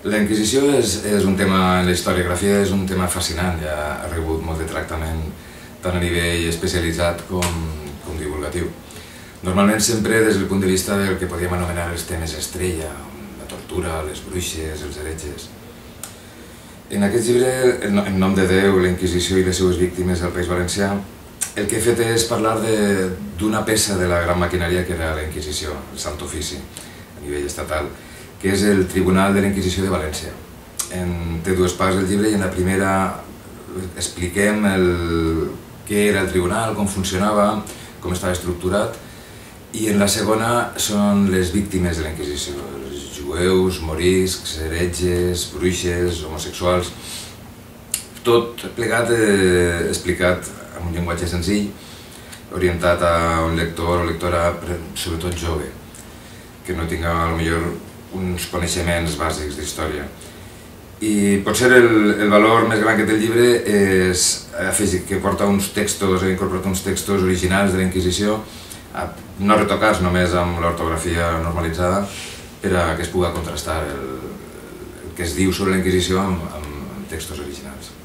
La Inquisició és un tema, en la historiografia és un tema fascinant, ja ha rebut molt de tractament tant a nivell especialitzat com divulgatiu. Normalment sempre des del punt de vista del que podríem anomenar els temes estrella, la tortura, les bruixes, els heretges. En aquest llibre, En nom de Déu, la Inquisició i les seues víctimes al País Valencià, el que he fet és parlar d'una peça de la gran maquinària que era la Inquisició, el Sant Ofici, a nivell estatal, que és el Tribunal de la Inquisició de València. Té dues parts el llibre i en la primera expliquem què era el tribunal, com funcionava, com estava estructurat, i en la segona són les víctimes de la Inquisició, els jueus, moriscs, heretges, bruixes, homosexuals, tot plegat explicat amb un llenguatge senzill, orientat a un lector o lectora, sobretot jove, que no tinga potser uns coneixements bàsics d'història. I potser el valor més gran que té el llibre és afegir que porta uns textos, ha incorporat uns textos originals de la Inquisició, no retocats només amb l'ortografia normalitzada, per a que es pugui contrastar el que es diu sobre la Inquisició amb textos originals.